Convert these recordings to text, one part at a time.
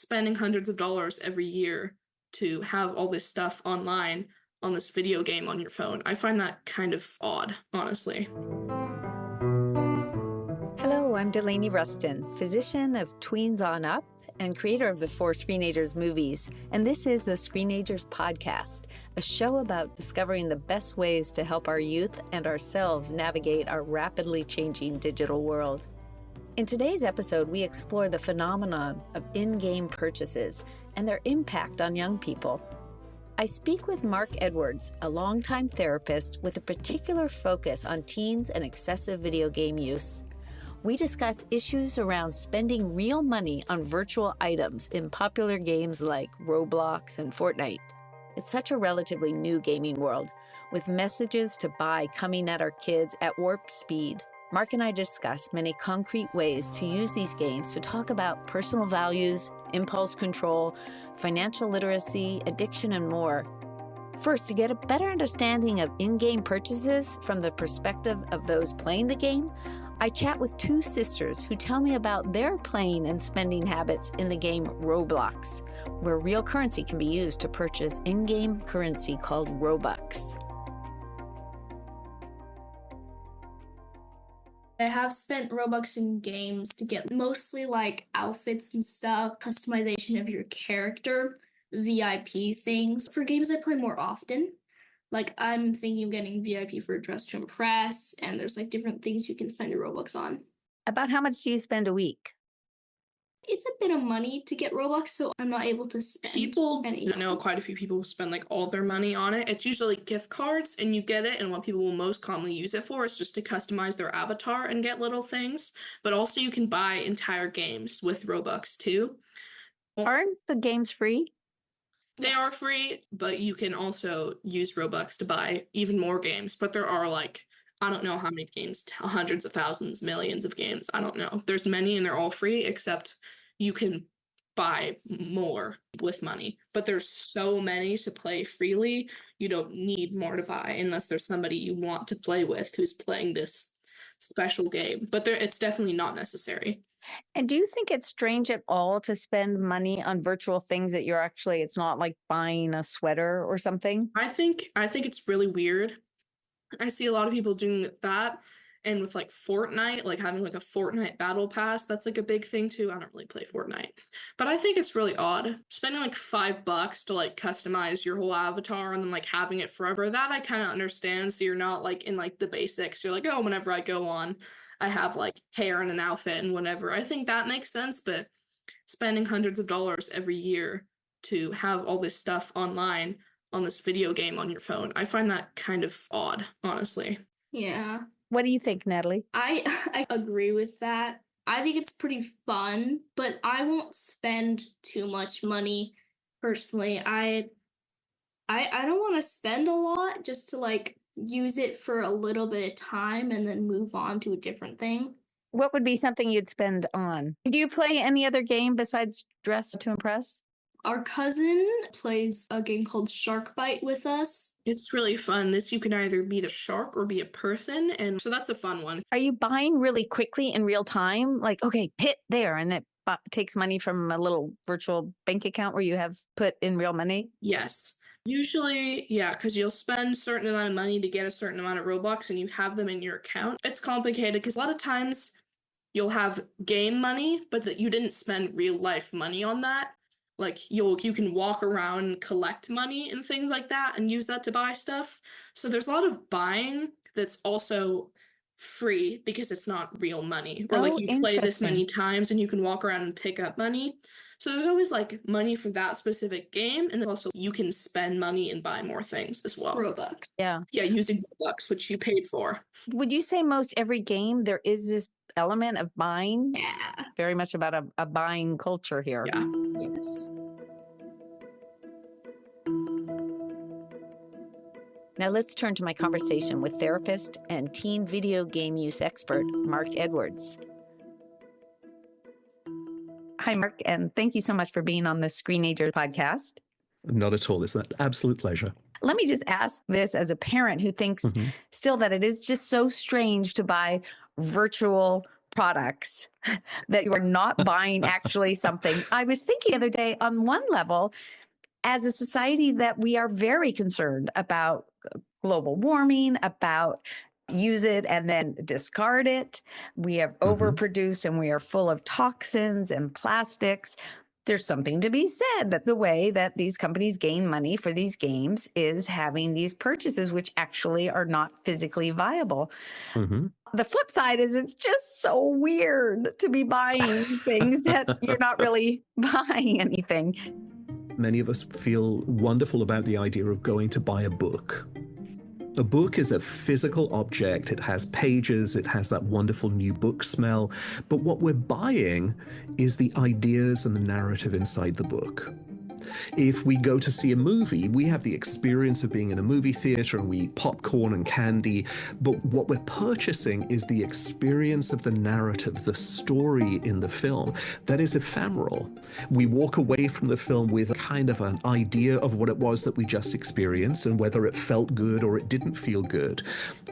spending hundreds of dollars every year to have all this stuff online on this video game on your phone. I find that kind of odd, honestly. Hello, I'm Delaney Rustin, physician of tweens on up and creator of the 4 Screenagers movies. And this is the Screenagers podcast, a show about discovering the best ways to help our youth and ourselves navigate our rapidly changing digital world. In today's episode, we explore the phenomenon of in-game purchases and their impact on young people. I speak with Mark Edwards, a longtime therapist with a particular focus on teens and excessive video game use. We discuss issues around spending real money on virtual items in popular games like Roblox and Fortnite. It's such a relatively new gaming world, with messages to buy coming at our kids at warp speed. Mark and I discuss many concrete ways to use these games to talk about personal values, impulse control, financial literacy, addiction, and more. First, to get a better understanding of in-game purchases from the perspective of those playing the game, I chat with 2 sisters who tell me about their playing and spending habits in the game Roblox, where real currency can be used to purchase in-game currency called Robux. I have spent Robux in games to get mostly like outfits and stuff, customization of your character, VIP things. For games I play more often, like I'm thinking of getting VIP for Dress to Impress, and there's like different things you can spend your Robux on. About how much do you spend a week? It's a bit of money to get Robux, so I'm not able to spend any. I know quite a few people spend like all their money on it. It's usually gift cards and you get it, and what people will most commonly use it for is just to customize their avatar and get little things. But also you can buy entire games with Robux too. Aren't the games free? They are free, but you can also use Robux to buy even more games. But there are like, I don't know how many games, hundreds of thousands, millions of games. I don't know. There's many and they're all free, except you can buy more with money. But there's so many to play freely, you don't need more to buy unless there's somebody you want to play with who's playing this special game. But it's definitely not necessary. And do you think it's strange at all to spend money on virtual things that it's not like buying a sweater or something? I think it's really weird. I see a lot of people doing that, and with like Fortnite, like having like a Fortnite battle pass, that's like a big thing too. I don't really play Fortnite, but I think it's really odd spending like $5 to like customize your whole avatar and then like having it forever. That I kind of understand. So you're not like in like the basics. You're like, oh, whenever I go on, I have like hair and an outfit and whatever. I think that makes sense, but spending hundreds of dollars every year to have all this stuff online on this video game on your phone, I find that kind of odd, honestly. Yeah. What do you think, Natalie? I agree with that. I think it's pretty fun, but I won't spend too much money personally. I don't want to spend a lot just to like use it for a little bit of time and then move on to a different thing. What would be something you'd spend on? Do you play any other game besides Dress to Impress? Our cousin plays a game called Shark Bite with us. It's really fun. This, you can either be the shark or be a person, and so that's a fun one. Are you buying really quickly in real time? Like, okay, hit there, and it takes money from a little virtual bank account where you have put in real money? Yes. Usually, yeah, because you'll spend a certain amount of money to get a certain amount of Robux, and you have them in your account. It's complicated because a lot of times you'll have game money, but that you didn't spend real life money on that. Like you can walk around and collect money and things like that and use that to buy stuff. So there's a lot of buying that's also free because it's not real money. Or like you play this many times and you can walk around and pick up money. So there's always like money for that specific game, and then also you can spend money and buy more things as well. Robux. Yeah, using Robux, which you paid for. Would you say most every game there is this element of buying? Yeah. Very much about a buying culture here. Yeah. Yes. Now let's turn to my conversation with therapist and teen video game use expert, Mark Edwards. Hi, Mark, and thank you so much for being on the Screenagers podcast. Not at all. It's an absolute pleasure. Let me just ask this as a parent who thinks still that it is just so strange to buy virtual products, that you are not buying actually something. I was thinking the other day, on one level, as a society, that we are very concerned about global warming, about use it and then discard it. We have overproduced and we are full of toxins and plastics. There's something to be said that the way that these companies gain money for these games is having these purchases, which actually are not physically viable. The flip side is it's just so weird to be buying things that you're not really buying anything. Many of us feel wonderful about the idea of going to buy a book. A book is a physical object. It has pages. It has that wonderful new book smell. But what we're buying is the ideas and the narrative inside the book. If we go to see a movie, we have the experience of being in a movie theater and we eat popcorn and candy, but what we're purchasing is the experience of the narrative, the story in the film that is ephemeral. We walk away from the film with kind of an idea of what it was that we just experienced and whether it felt good or it didn't feel good.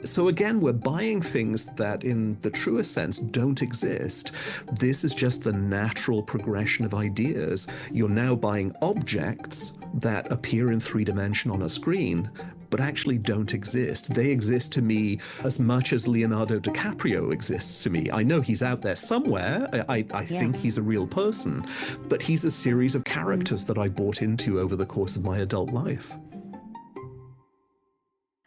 So again, we're buying things that in the truest sense don't exist. This is just the natural progression of ideas. You're now buying objects that appear in 3D on a screen, but actually don't exist. They exist to me as much as Leonardo DiCaprio exists to me. I know he's out there somewhere. I think he's a real person, but he's a series of characters that I bought into over the course of my adult life.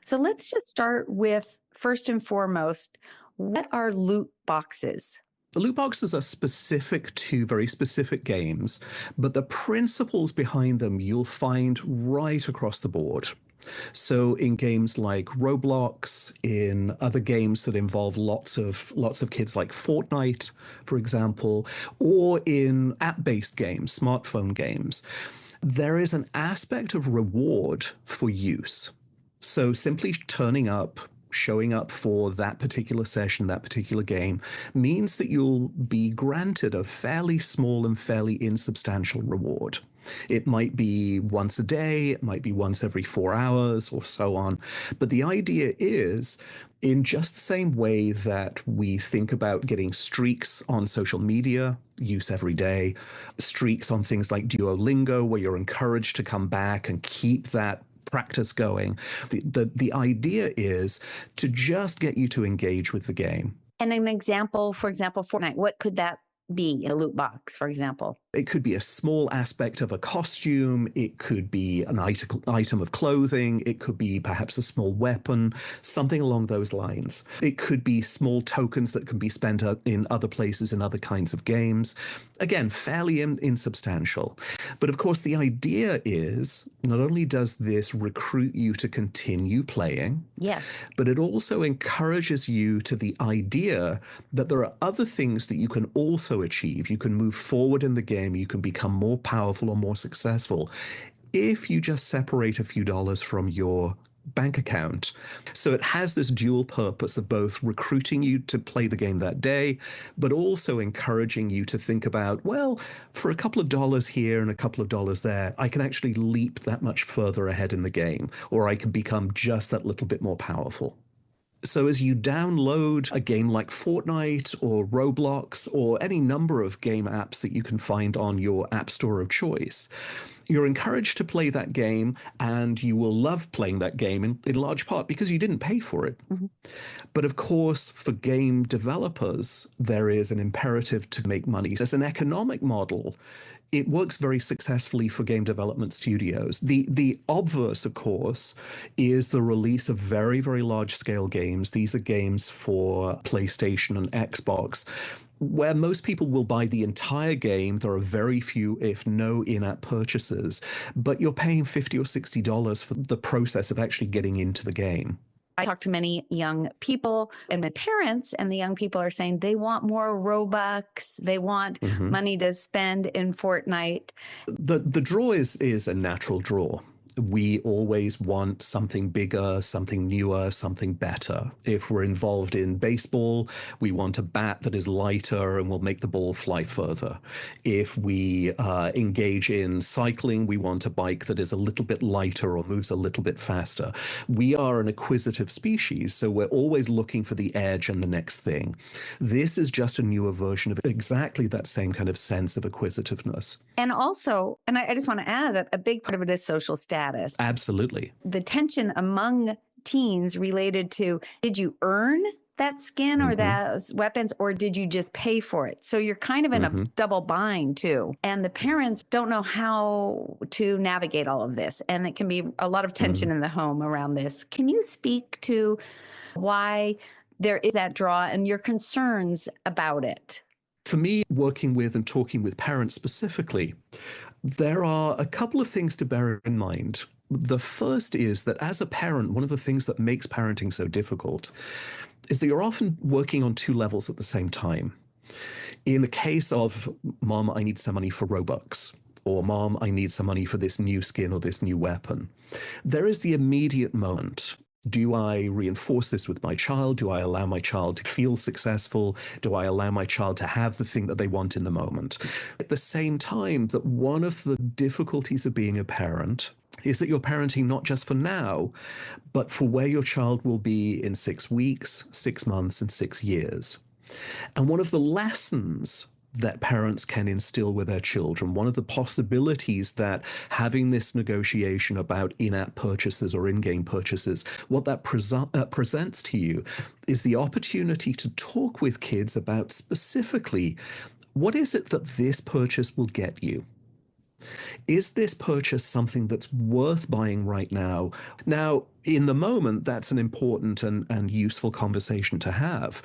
So let's just start with, first and foremost, what are loot boxes? The loot boxes are specific to very specific games, but the principles behind them you'll find right across the board. So in games like Roblox, in other games that involve lots of kids like Fortnite, for example, or in app-based games, smartphone games, there is an aspect of reward for use. So simply turning up, showing up for that particular session, that particular game, means that you'll be granted a fairly small and fairly insubstantial reward. It might be once a day, it might be once every 4 hours or so on. But the idea is, in just the same way that we think about getting streaks on social media, use every day, streaks on things like Duolingo, where you're encouraged to come back and keep that practice going. The idea is to just get you to engage with the game. And an example, for example, Fortnite, what could that be in a loot box, for example? It could be a small aspect of a costume. It could be an item of clothing. It could be perhaps a small weapon, something along those lines. It could be small tokens that can be spent in other places in other kinds of games. Again, fairly insubstantial. But of course, the idea is not only does this recruit you to continue playing, yes, but it also encourages you to the idea that there are other things that you can also achieve. You can move forward in the game. You can become more powerful or more successful if you just separate a few dollars from your bank account. So it has this dual purpose of both recruiting you to play the game that day, but also encouraging you to think about, well, for a couple of dollars here and a couple of dollars there, I can actually leap that much further ahead in the game, or I can become just that little bit more powerful. So as you download a game like Fortnite or Roblox or any number of game apps that you can find on your app store of choice, you're encouraged to play that game, and you will love playing that game in large part because you didn't pay for it. But of course, for game developers, there is an imperative to make money. As an economic model, it works very successfully for game development studios. The obverse, of course, is the release of very, very large-scale games. These are games for PlayStation and Xbox, where most people will buy the entire game. There are very few, if no, in-app purchases, but you're paying $50 or $60 for the process of actually getting into the game. I talk to many young people and the parents, and the young people are saying they want more Robux. They want money to spend in Fortnite. The draw is a natural draw. we always want something bigger, something newer, something better. If we're involved in baseball, we want a bat that is lighter and will make the ball fly further. If we engage in cycling, we want a bike that is a little bit lighter or moves a little bit faster. We are an acquisitive species, so we're always looking for the edge and the next thing. This is just a newer version of exactly that same kind of sense of acquisitiveness. And also, and I just want to add that a big part of it is social status. Absolutely. The tension among teens related to, did you earn that skin or those weapons, or did you just pay for it? So you're kind of in a double bind too. And the parents don't know how to navigate all of this. And it can be a lot of tension in the home around this. Can you speak to why there is that draw and your concerns about it? For me, working with and talking with parents specifically, there are a couple of things to bear in mind. The first is that as a parent, one of the things that makes parenting so difficult is that you're often working on two levels at the same time. In the case of, Mom, I need some money for Robux, or Mom, I need some money for this new skin or this new weapon, there is the immediate moment. Do I reinforce this with my child? Do I allow my child to feel successful? Do I allow my child to have the thing that they want in the moment? At the same time, that one of the difficulties of being a parent is that you're parenting not just for now, but for where your child will be in 6 weeks, 6 months, and 6 years. And one of the lessons that parents can instill with their children, one of the possibilities that having this negotiation about in-app purchases or in-game purchases, what that presents to you is the opportunity to talk with kids about specifically, what is it that this purchase will get you? Is this purchase something that's worth buying right now? Now, in the moment, that's an important and useful conversation to have.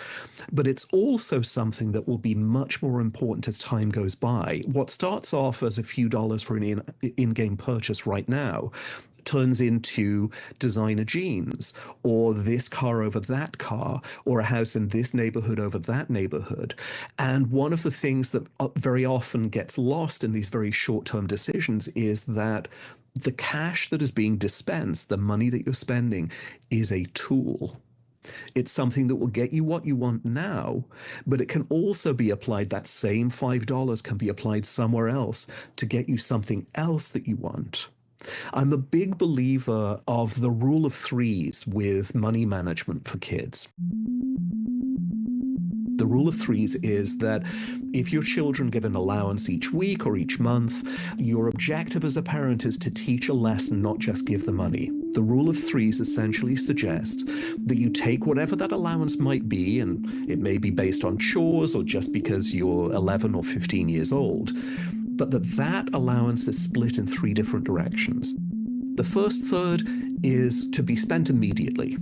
But it's also something that will be much more important as time goes by. What starts off as a few dollars for an in-game purchase right now turns into designer jeans, or this car over that car, or a house in this neighborhood over that neighborhood. And one of the things that very often gets lost in these very short-term decisions is that the cash that is being dispensed, the money that you're spending, is a tool. It's something that will get you what you want now, but it can also be applied, that same $5 can be applied somewhere else to get you something else that you want. I'm a big believer of the rule of threes with money management for kids. The rule of threes is that if your children get an allowance each week or each month, your objective as a parent is to teach a lesson, not just give the money. The rule of threes essentially suggests that you take whatever that allowance might be, and it may be based on chores or just because you're 11 or 15 years old, but that allowance is split in 3 different directions. The first third is to be spent immediately.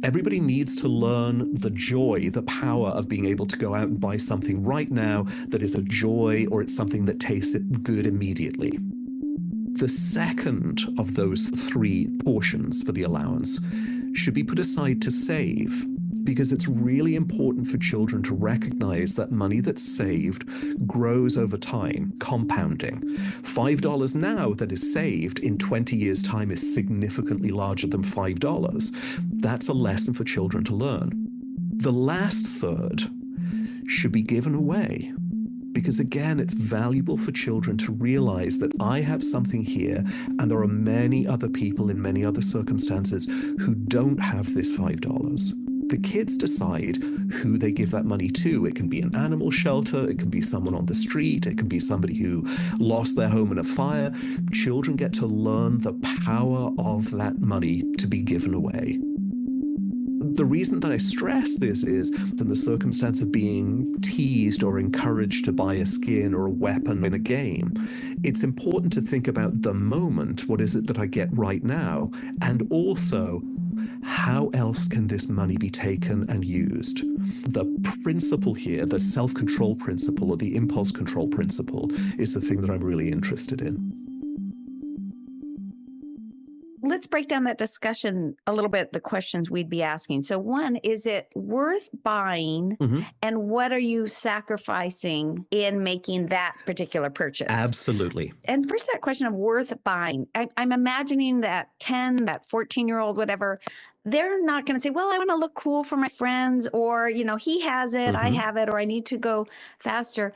Everybody needs to learn the joy, the power of being able to go out and buy something right now that is a joy, or it's something that tastes good immediately. The second of those 3 portions for the allowance should be put aside to save, because it's really important for children to recognize that money that's saved grows over time, compounding. $5 now that is saved in 20 years' time is significantly larger than $5. That's a lesson for children to learn. The last third should be given away, because again, it's valuable for children to realize that I have something here, and there are many other people in many other circumstances who don't have this $5. The kids decide who they give that money to. It can be an animal shelter, it can be someone on the street, it can be somebody who lost their home in a fire. Children get to learn the power of that money to be given away. The reason that I stress this is in the circumstance of being teased or encouraged to buy a skin or a weapon in a game, it's important to think about the moment, what is it that I get right now, and also how else can this money be taken and used? The principle here, the self-control principle or the impulse control principle, is the thing that I'm really interested in. let's break down that discussion a little bit, the questions we'd be asking. So one, is it worth buying? Mm-hmm. And what are you sacrificing in making that particular purchase? Absolutely. And first, that question of worth buying, I'm imagining that 10, that 14-year-old, whatever, they're not going to say, well, I want to look cool for my friends, or, he has it, I have it, or I need to go faster.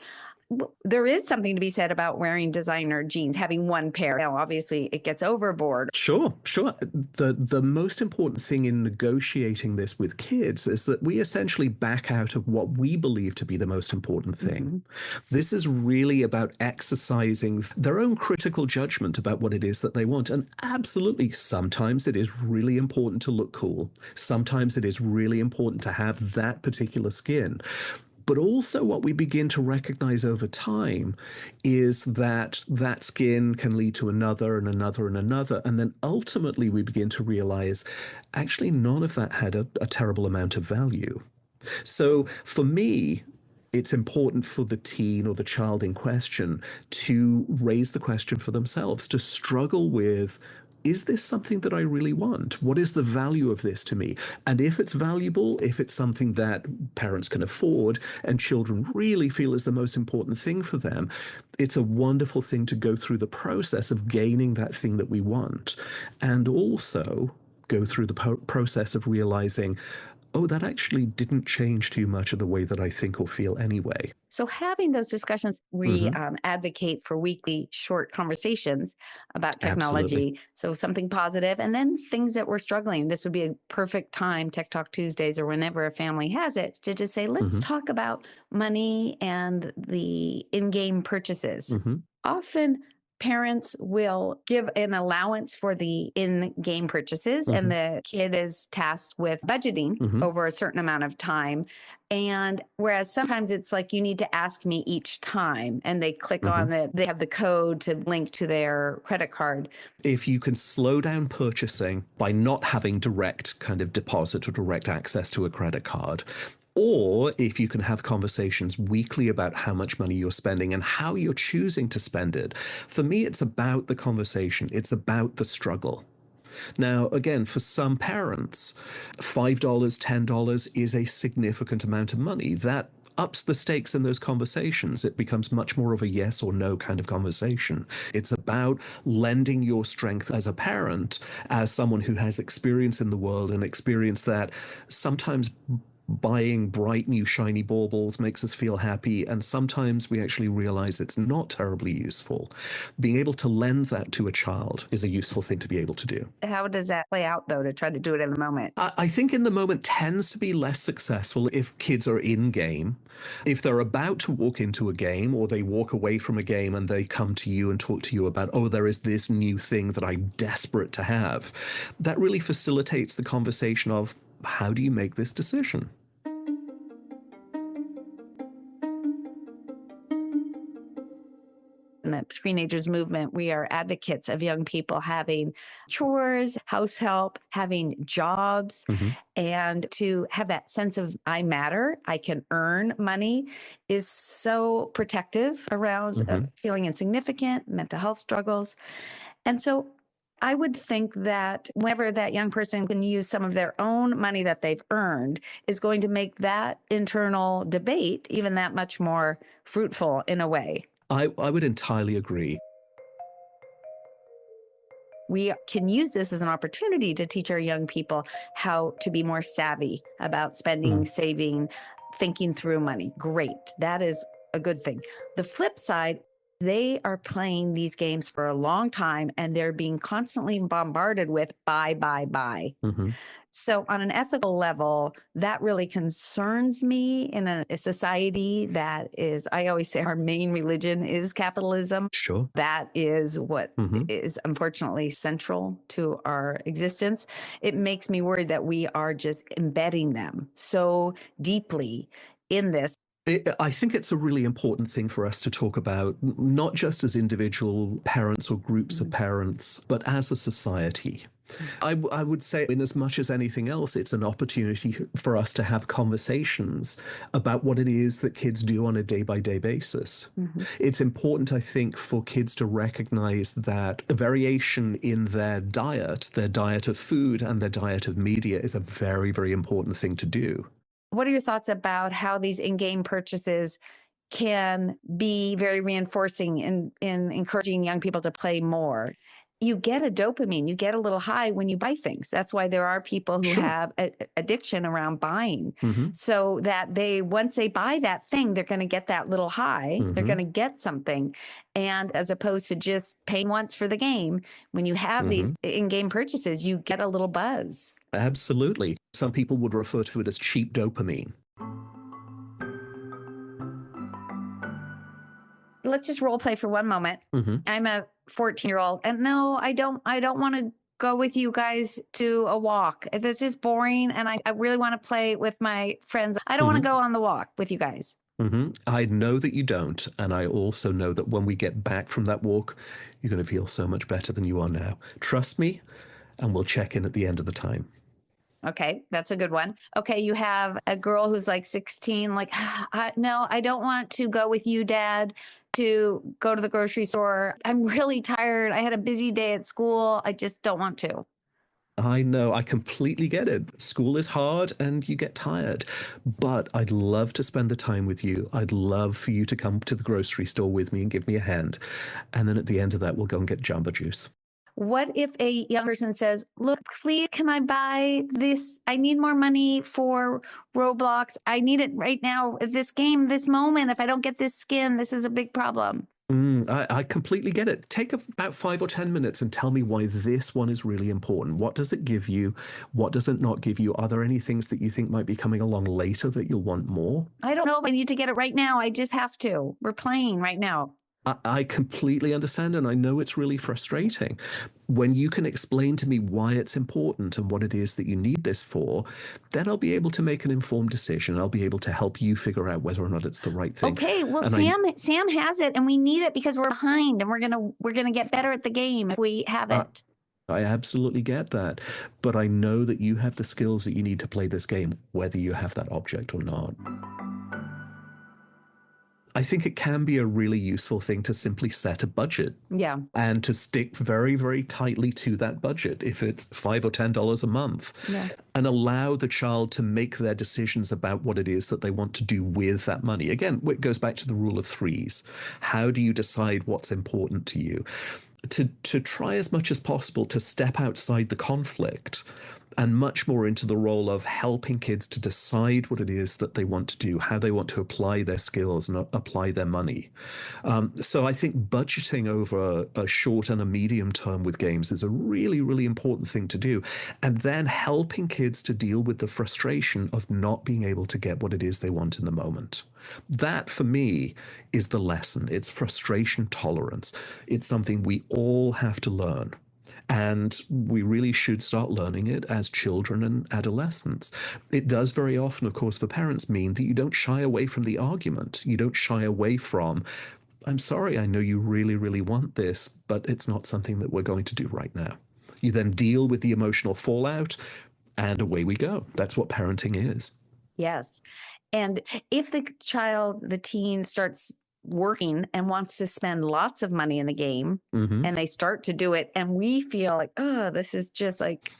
There is something to be said about wearing designer jeans, having one pair. Now, obviously, it gets overboard. Sure. The most important thing in negotiating this with kids is that we essentially back out of what we believe to be the most important thing. This is really about exercising their own critical judgment about what it is that they want. And absolutely, sometimes it is really important to look cool. Sometimes it is really important to have that particular skin. But also what we begin to recognize over time is that that skin can lead to another and another and another. And then ultimately we begin to realize actually none of that had a terrible amount of value. So for me, it's important for the teen or the child in question to raise the question for themselves, to struggle with, is this something that I really want? What is the value of this to me? And if it's valuable, if it's something that parents can afford and children really feel is the most important thing for them, it's a wonderful thing to go through the process of gaining that thing that we want. And also go through the process of realizing, oh, that actually didn't change too much of the way that I think or feel anyway. So having those discussions, we advocate for weekly short conversations about technology. Absolutely. So something positive, and then things that we're struggling. This would be a perfect time, Tech Talk Tuesdays or whenever a family has it, to just say, let's talk about money and the in-game purchases. Often parents will give an allowance for the in-game purchases, and the kid is tasked with budgeting over a certain amount of time. And whereas sometimes it's like, you need to ask me each time, and they click on it, they have the code to link to their credit card. If you can slow down purchasing by not having direct kind of deposit or direct access to a credit card, or if you can have conversations weekly about how much money you're spending and how you're choosing to spend it. For me, it's about the conversation. It's about the struggle. Now, again, for some parents, $5, $10 is a significant amount of money. That ups the stakes in those conversations. It becomes much more of a yes or no kind of conversation. It's about lending your strength as a parent, as someone who has experience in the world and experience that sometimes buying bright new shiny baubles makes us feel happy, and sometimes we actually realize it's not terribly useful. Being able to lend that to a child is a useful thing to be able to do. How does that play out, though, to try to do it in the moment? I think in the moment tends to be less successful if kids are in game. If they're about to walk into a game, or they walk away from a game and they come to you and talk to you about, oh, there is this new thing that I'm desperate to have, that really facilitates the conversation of, how do you make this decision? In the Screenagers movement, we are advocates of young people having chores, house help, having jobs, and to have that sense of I matter, I can earn money is so protective around feeling insignificant, mental health struggles. And so I would think that whenever that young person can use some of their own money that they've earned is going to make that internal debate even that much more fruitful in a way. I would entirely agree. We can use this as an opportunity to teach our young people how to be more savvy about spending, saving, thinking through money. Great. That is a good thing. The flip side, they are playing these games for a long time, and they're being constantly bombarded with buy, buy, buy. So on an ethical level, that really concerns me in a society that is, I always say our main religion is capitalism. Sure. That is what is unfortunately central to our existence. It makes me worried that we are just embedding them so deeply in this. I think it's a really important thing for us to talk about, not just as individual parents or groups of parents, but as a society. I would say, in as much as anything else, it's an opportunity for us to have conversations about what it is that kids do on a day-by-day basis. It's important, I think, for kids to recognize that a variation in their diet of food and their diet of media is a very, very important thing to do. What are your thoughts about how these in-game purchases can be very reinforcing in encouraging young people to play more? You get a dopamine, you get a little high when you buy things. That's why there are people who Sure. have addiction around buying, so that once they buy that thing, they're going to get that little high. They're going to get something. And as opposed to just paying once for the game, when you have these in-game purchases, you get a little buzz. Absolutely. Some people would refer to it as cheap dopamine. Let's just role play for one moment. I'm a 14-year-old, and no, I don't want to go with you guys to a walk. It's just boring, and I really want to play with my friends. I don't want to go on the walk with you guys. I know that you don't, and I also know that when we get back from that walk, you're going to feel so much better than you are now. Trust me, and we'll check in at the end of the time. Okay, that's a good one. Okay, you have a girl who's like 16, like, no, I don't want to go with you, Dad, to go to the grocery store. I'm really tired. I had a busy day at school. I just don't want to. I know, I completely get it. School is hard and you get tired, but I'd love to spend the time with you. I'd love for you to come to the grocery store with me and give me a hand. And then at the end of that, we'll go and get Jamba Juice. What if a young person says, look, please, can I buy this? I need more money for Roblox. I need it right now. This game, this moment. If I don't get this skin, this is a big problem. I completely get it. Take about 5 or 10 minutes and tell me why this one is really important. What does it give you? What does it not give you? Are there any things that you think might be coming along later that you'll want more? I don't know. I need to get it right now. I just have to. We're playing right now. I completely understand, and I know it's really frustrating. When you can explain to me why it's important and what it is that you need this for, then I'll be able to make an informed decision. I'll be able to help you figure out whether or not it's the right thing. Okay, well, and Sam has it, and we need it because we're behind, and we're gonna get better at the game if we have it. I absolutely get that, but I know that you have the skills that you need to play this game, whether you have that object or not. I think it can be a really useful thing to simply set a budget. Yeah. And to stick very, very tightly to that budget, if it's $5 or $10 a month, and allow the child to make their decisions about what it is that they want to do with that money. Again, it goes back to the rule of threes. How do you decide what's important to you? To try as much as possible to step outside the conflict and much more into the role of helping kids to decide what it is that they want to do, how they want to apply their skills and apply their money. So I think budgeting over a short and a medium term with games is a really, really important thing to do. And then helping kids to deal with the frustration of not being able to get what it is they want in the moment. That, for me, is the lesson. It's frustration tolerance. It's something we all have to learn. And we really should start learning it as children and adolescents. It does very often, of course, for parents mean that you don't shy away from the argument. You don't shy away from, I'm sorry, I know you really, really want this, but it's not something that we're going to do right now. You then deal with the emotional fallout, and away we go. That's what parenting is. Yes. And if the teen starts working and wants to spend lots of money in the game, and they start to do it, and we feel like, oh, this is just like,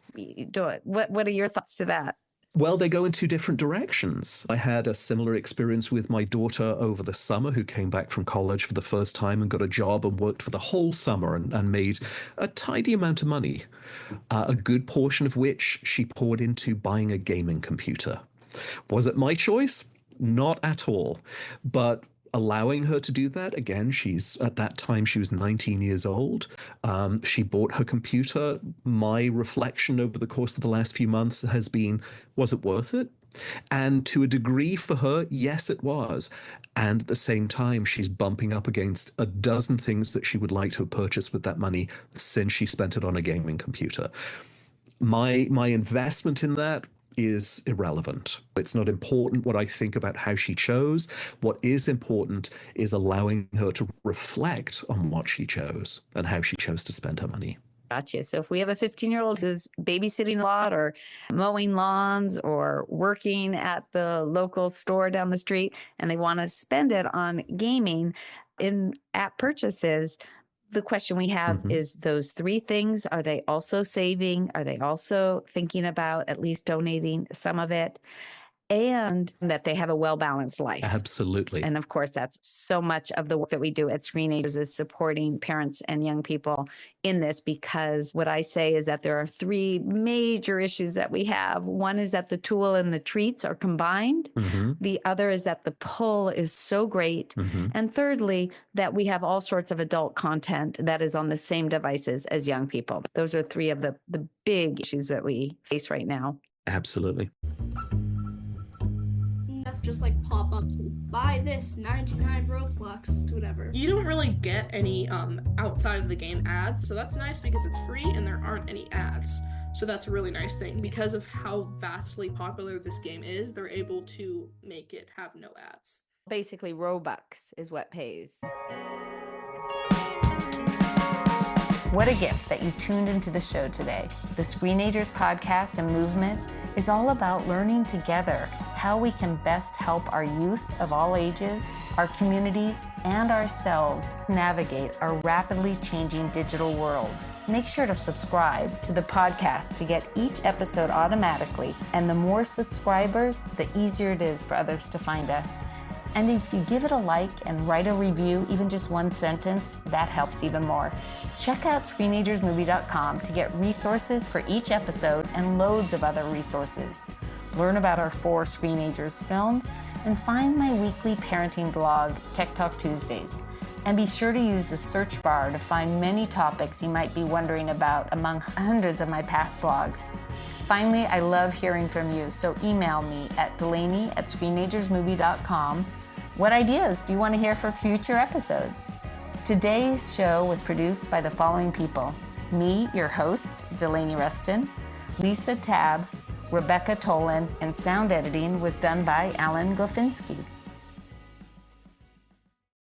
do it. What are your thoughts to that? Well, they go in two different directions. I had a similar experience with my daughter over the summer, who came back from college for the first time and got a job and worked for the whole summer and made a tidy amount of money, a good portion of which she poured into buying a gaming computer. Was it my choice? Not at all. But allowing her to do that, again, at that time, she was 19 years old. She bought her computer. My reflection over the course of the last few months has been, was it worth it? And to a degree for her, yes, it was. And at the same time, she's bumping up against a dozen things that she would like to have purchased with that money since she spent it on a gaming computer. My investment in that is irrelevant. It's not important what I think about how she chose. What is important is allowing her to reflect on what she chose and how she chose to spend her money. Gotcha. So if we have a 15-year-old who's babysitting a lot or mowing lawns or working at the local store down the street and they want to spend it on gaming in app purchases, the question we have Mhm. is those three things, are they also saving? Are they also thinking about at least donating some of it? And that they have a well-balanced life. Absolutely. And of course, that's so much of the work that we do at Screenagers is supporting parents and young people in this, because what I say is that there are three major issues that we have. One is that the tool and the treats are combined. Mhm. The other is that the pull is so great. Mhm. And thirdly, that we have all sorts of adult content that is on the same devices as young people. Those are three of the big issues that we face right now. Absolutely. Enough just like pop-ups and buy this 99 Robux, whatever. You don't really get any outside of the game ads, so that's nice because it's free and there aren't any ads. So that's a really nice thing. Because of how vastly popular this game is, they're able to make it have no ads. Basically, Robux is what pays. What a gift that you tuned into the show today. The Screenagers podcast and movement is all about learning together how we can best help our youth of all ages, our communities, and ourselves navigate our rapidly changing digital world. Make sure to subscribe to the podcast to get each episode automatically, and the more subscribers, the easier it is for others to find us. And if you give it a like and write a review, even just one sentence, that helps even more. Check out screenagersmovie.com to get resources for each episode and loads of other resources. Learn about our 4 Screenagers films and find my weekly parenting blog, Tech Talk Tuesdays. And be sure to use the search bar to find many topics you might be wondering about among hundreds of my past blogs. Finally, I love hearing from you, so email me at Delaney@screenagersmovie.com. What ideas do you want to hear for future episodes? Today's show was produced by the following people: me, your host, Delaney Rustin, Lisa Tabb, Rebecca Tolan, and sound editing was done by Alan Gofinski.